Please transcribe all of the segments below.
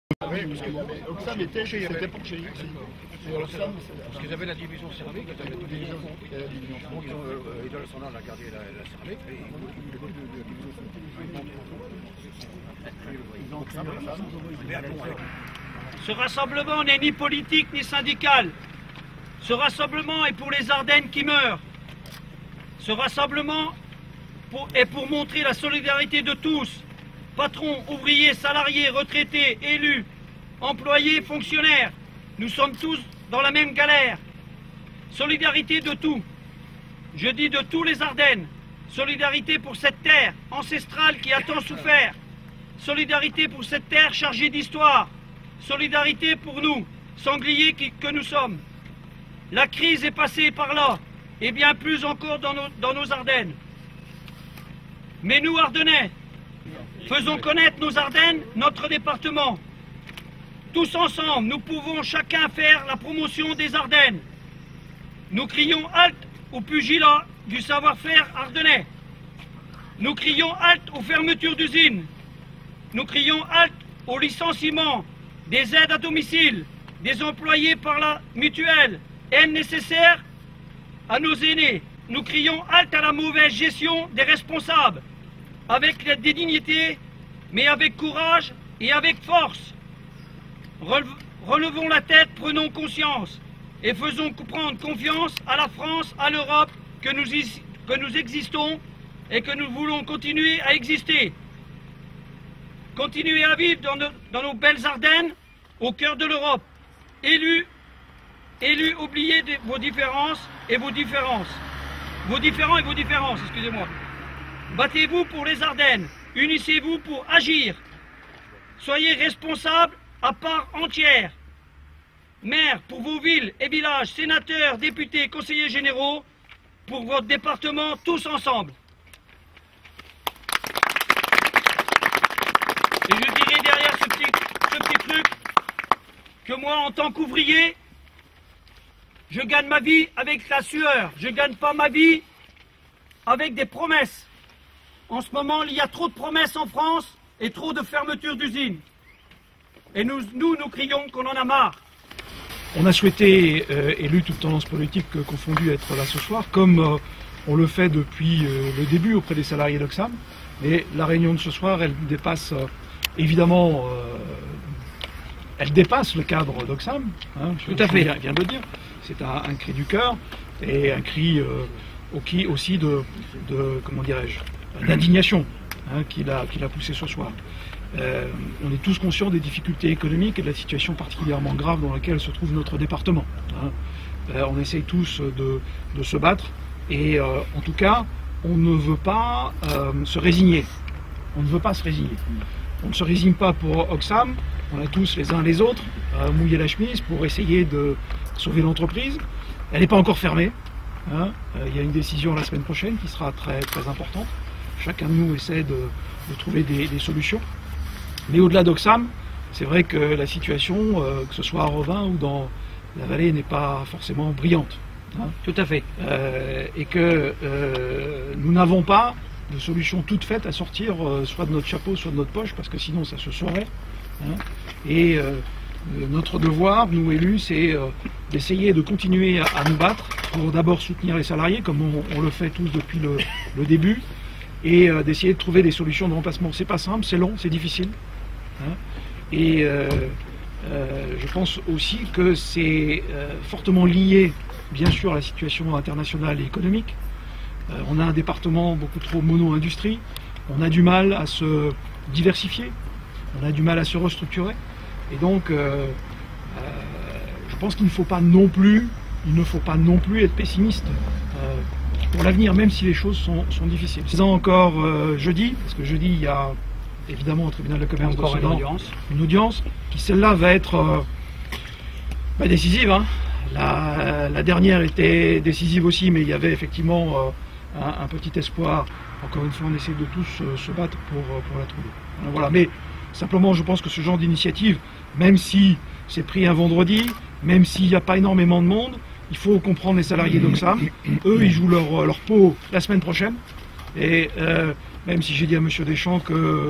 Oui, parce que Oxam c'était pour chez Oxam. Parce qu'ils avaient la division céramique, ils avaient la division. Donc ils doivent s'en aller garder la céramique. Et ce rassemblement n'est ni politique ni syndical. Ce rassemblement est pour les Ardennes qui meurent. Ce rassemblement est pour montrer la solidarité de tous. Patrons, ouvriers, salariés, retraités, élus, employés, fonctionnaires. Nous sommes tous dans la même galère. Solidarité de tout. Je dis de tous les Ardennes. Solidarité pour cette terre ancestrale qui a tant souffert. Solidarité pour cette terre chargée d'histoire. Solidarité pour nous, sangliers que nous sommes. La crise est passée par là, et bien plus encore dans nos Ardennes. Mais nous, Ardennais, faisons connaître nos Ardennes, notre département. Tous ensemble, nous pouvons chacun faire la promotion des Ardennes. Nous crions halte au pugilat du savoir-faire ardennais. Nous crions halte aux fermetures d'usines. Nous crions halte au licenciement, des aides à domicile, des employés par la mutuelle, aide nécessaire à nos aînés. Nous crions halte à la mauvaise gestion des responsables, avec des dignités, mais avec courage et avec force. Relevons la tête, prenons conscience et faisons prendre confiance à la France, à l'Europe, que nous existons et que nous voulons continuer à exister. Continuer à vivre dans nos belles Ardennes, au cœur de l'Europe. Élus, oubliez vos différences et vos différences. Vos différends et vos différences, excusez-moi. Battez-vous pour les Ardennes. Unissez-vous pour agir. Soyez responsables à part entière. Maires pour vos villes et villages, sénateurs, députés, conseillers généraux, pour votre département, tous ensemble. Et je dirais derrière ce petit truc que moi, en tant qu'ouvrier, je gagne ma vie avec la sueur. Je ne gagne pas ma vie avec des promesses. En ce moment, il y a trop de promesses en France et trop de fermetures d'usines. Et nous crions qu'on en a marre. On a souhaité, élus toutes tendances politiques confondues, être là ce soir, comme on le fait depuis le début auprès des salariés d'Oxam. Mais la réunion de ce soir, elle dépasse évidemment, elle dépasse le cadre d'Oxam. Hein, tout à fait, vient de le dire. C'est un cri du cœur et un cri aussi de comment dirais-je, d'indignation, hein, qu'il a poussé ce soir. On est tous conscients des difficultés économiques et de la situation particulièrement grave dans laquelle se trouve notre département. Hein. On essaye tous de se battre et en tout cas, on ne veut pas se résigner. On ne veut pas se résigner. On ne se résigne pas pour Oxam. On a tous les uns les autres mouillé la chemise pour essayer de sauver l'entreprise. Elle n'est pas encore fermée. Hein. Il y a une décision la semaine prochaine qui sera très, très importante. Chacun de nous essaie de trouver des solutions. Mais au-delà d'Oxam, c'est vrai que la situation, que ce soit à Revin ou dans la vallée, n'est pas forcément brillante. Hein. Tout à fait. Et que nous n'avons pas de solution toute faite à sortir soit de notre chapeau, soit de notre poche, parce que sinon ça se saurait. Hein. Et notre devoir, nous élus, c'est d'essayer de continuer à nous battre pour d'abord soutenir les salariés, comme on le fait tous depuis le début, et d'essayer de trouver des solutions de remplacement. C'est pas simple, c'est long, c'est difficile. Hein. Et je pense aussi que c'est fortement lié, bien sûr, à la situation internationale et économique. On a un département beaucoup trop mono-industrie, on a du mal à se diversifier, on a du mal à se restructurer. Et donc, je pense qu'il ne faut pas non plus être pessimiste pour l'avenir, même si les choses sont difficiles. C'est encore jeudi, parce que jeudi, il y a évidemment au tribunal de commerce de Sedan une audience qui, celle-là, va être décisive. Hein. La dernière était décisive aussi, mais il y avait effectivement un petit espoir. Encore une fois, on essaie de tous se battre pour la trouver. Voilà. Mais simplement, je pense que ce genre d'initiative, même si c'est pris un vendredi, même s'il n'y a pas énormément de monde, il faut comprendre les salariés d'Oxam. Eux, ils jouent leur peau la semaine prochaine. Et même si j'ai dit à M. Deschamps que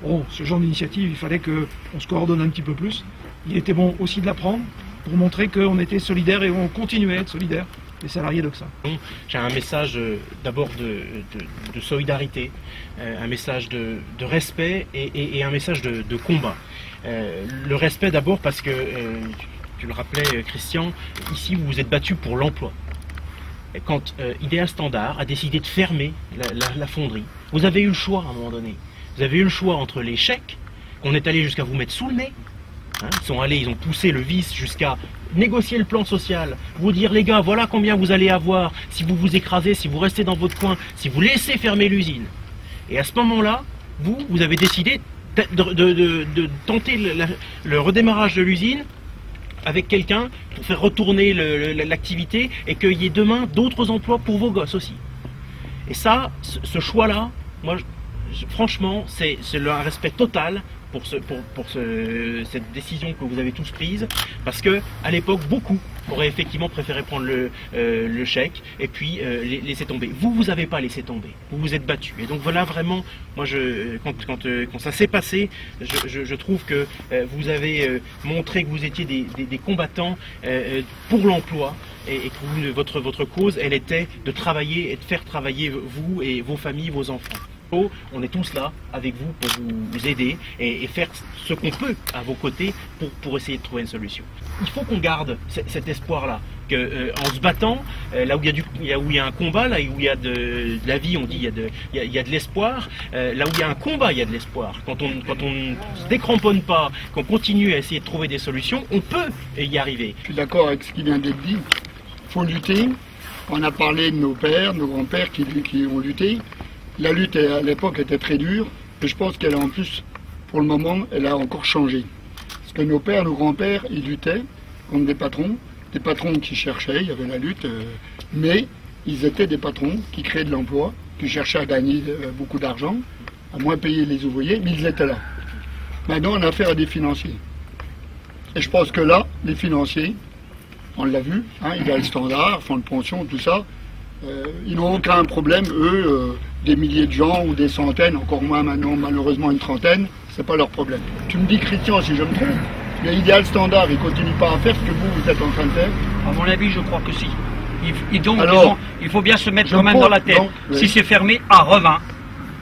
Bon, ce genre d'initiative, il fallait qu'on se coordonne un petit peu plus. Il était bon aussi de la prendre pour montrer qu'on était solidaires et on continuait à être solidaires des salariés d'Oxam. J'ai un message d'abord de solidarité, un message de respect et un message de combat. Le respect d'abord parce que, tu le rappelais Christian, ici vous vous êtes battu pour l'emploi. Quand Ideal Standard a décidé de fermer la fonderie, vous avez eu le choix à un moment donné. Vous avez eu le choix entre les chèques, qu'on est allé jusqu'à vous mettre sous le nez. Hein, ils ont poussé le vice jusqu'à négocier le plan social, vous dire les gars, voilà combien vous allez avoir si vous vous écrasez, si vous restez dans votre coin, si vous laissez fermer l'usine. Et à ce moment-là, vous avez décidé de tenter le redémarrage de l'usine avec quelqu'un pour faire retourner l'activité et qu'il y ait demain d'autres emplois pour vos gosses aussi. Et ça, ce choix-là, moi, franchement, c'est un respect total pour cette décision que vous avez tous prise, parce que à l'époque, beaucoup auraient effectivement préféré prendre le chèque et puis laisser tomber. Vous n'avez pas laissé tomber, vous vous êtes battu. Et donc voilà, vraiment, moi, quand ça s'est passé, je trouve que vous avez montré que vous étiez des combattants pour l'emploi et que votre cause, elle était de travailler et de faire travailler vous et vos familles, vos enfants. On est tous là avec vous pour vous aider et faire ce qu'on peut à vos côtés pour essayer de trouver une solution. Il faut qu'on garde cet espoir-là, qu'en se battant, là où il y a un combat, là où il y a de la vie, on dit il y a de l'espoir, là où il y a un combat, il y a de l'espoir. Quand on ne se décramponne pas, qu'on continue à essayer de trouver des solutions, on peut y arriver. Je suis d'accord avec ce qui vient d'être dit. Il faut lutter. On a parlé de nos pères, nos grands-pères qui ont lutté. La lutte à l'époque était très dure, et je pense qu'elle a en plus, pour le moment, elle a encore changé. Parce que nos pères, nos grands-pères, ils luttaient contre des patrons qui cherchaient, il y avait la lutte, mais ils étaient des patrons qui créaient de l'emploi, qui cherchaient à gagner beaucoup d'argent, à moins payer les ouvriers, mais ils étaient là. Maintenant, on a affaire à des financiers. Et je pense que là, les financiers, on l'a vu, hein, Ideal Standard, fonds de pension, tout ça, ils n'ont aucun problème, eux, des milliers de gens ou des centaines, encore moins maintenant, malheureusement une trentaine, c'est pas leur problème. Tu me dis, Christian, si je me trompe, mais Ideal Standard, ils ne continuent pas à faire ce que vous êtes en train de faire? À mon avis, je crois que si. Alors, il faut bien se mettre quand même dans la tête. Oui. Si c'est fermé à Revin,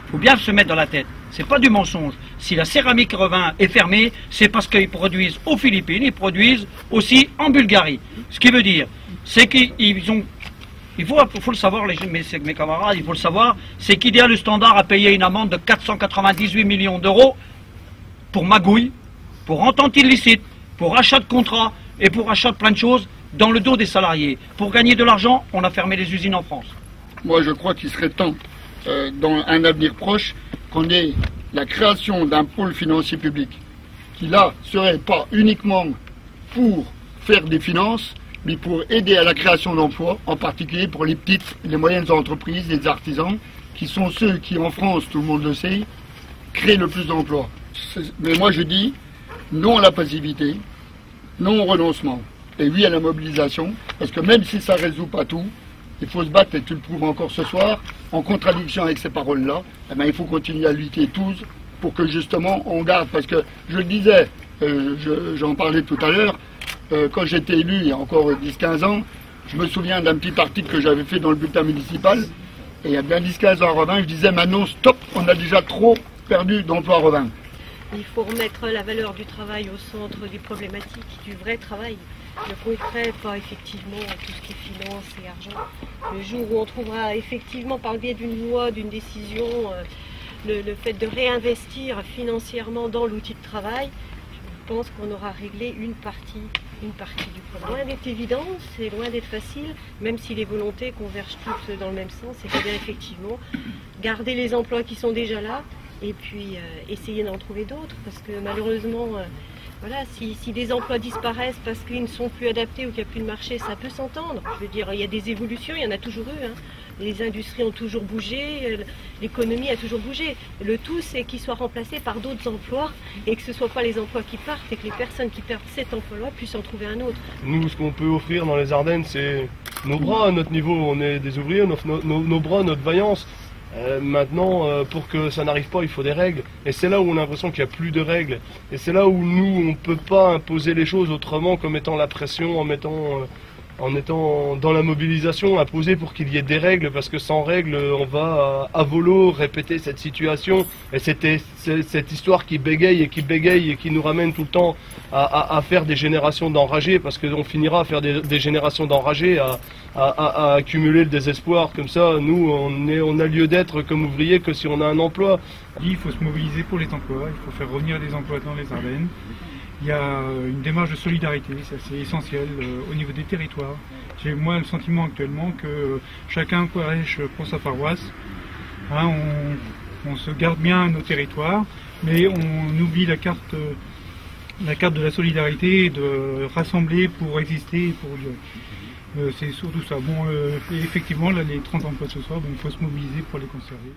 il faut bien se mettre dans la tête. C'est pas du mensonge. Si la céramique Revin est fermée, c'est parce qu'ils produisent aux Philippines, ils produisent aussi en Bulgarie. Ce qui veut dire, c'est qu'ils ont... Il faut le savoir, mes camarades, il faut le savoir, c'est qu'Ideal Standard a payé une amende de 498 millions d'euros pour magouille, pour entente illicite, pour achat de contrats et pour achat de plein de choses dans le dos des salariés. Pour gagner de l'argent, on a fermé les usines en France. Moi, je crois qu'il serait temps, dans un avenir proche, qu'on ait la création d'un pôle financier public qui, là, serait pas uniquement pour faire des finances, mais pour aider à la création d'emplois, en particulier pour les petites et les moyennes entreprises, les artisans, qui sont ceux qui, en France, tout le monde le sait, créent le plus d'emplois. Mais moi je dis, non à la passivité, non au renoncement, et oui à la mobilisation, parce que même si ça ne résout pas tout, il faut se battre, et tu le prouves encore ce soir, en contradiction avec ces paroles-là, eh bien, il faut continuer à lutter tous pour que justement on garde, parce que je le disais, j'en parlais tout à l'heure, quand j'étais élu, il y a encore 10-15 ans, je me souviens d'un petit article que j'avais fait dans le bulletin municipal, et il y a bien 10-15 ans à Revin, je disais maintenant stop, on a déjà trop perdu d'emplois à Revin. Il faut remettre la valeur du travail au centre des problématiques, du vrai travail, le concret, pas effectivement tout ce qui est finance et argent. Le jour où on trouvera effectivement par le biais d'une loi, d'une décision, le fait de réinvestir financièrement dans l'outil de travail, je pense qu'on aura réglé une partie du problème. Loin d'être évident, c'est loin d'être facile, même si les volontés convergent toutes dans le même sens, c'est-à-dire effectivement garder les emplois qui sont déjà là et puis essayer d'en trouver d'autres, parce que malheureusement, voilà, si des emplois disparaissent parce qu'ils ne sont plus adaptés ou qu'il n'y a plus de marché, ça peut s'entendre. Je veux dire, il y a des évolutions, il y en a toujours eu, hein. Les industries ont toujours bougé, l'économie a toujours bougé. Le tout, c'est qu'ils soient remplacés par d'autres emplois et que ce ne soient pas les emplois qui partent et que les personnes qui perdent cet emploi-là puissent en trouver un autre. Nous, ce qu'on peut offrir dans les Ardennes, c'est nos bras à notre niveau. On est des ouvriers, nos bras, notre vaillance. Maintenant, pour que ça n'arrive pas, il faut des règles. Et c'est là où on a l'impression qu'il n'y a plus de règles. Et c'est là où nous, on ne peut pas imposer les choses autrement qu'en mettant la pression, en étant dans la mobilisation, imposer pour qu'il y ait des règles, parce que sans règles, on va à volo répéter cette situation. Et c'était cette histoire qui bégaye et qui nous ramène tout le temps à faire des générations d'enragés, parce qu'on finira à faire des générations d'enragés, à accumuler le désespoir. Comme ça, nous, on a lieu d'être comme ouvriers que si on a un emploi. Il faut se mobiliser pour les emplois, il faut faire revenir des emplois dans les Ardennes. Il y a une démarche de solidarité, ça c'est essentiel au niveau des territoires. J'ai moi le sentiment actuellement que chacun prêche pour sa paroisse. Hein, on se garde bien nos territoires, mais on oublie la carte de la solidarité, de rassembler pour exister et pour durer. C'est surtout ça. Bon, effectivement, là, les 30 emplois ce soir, donc il faut se mobiliser pour les conserver.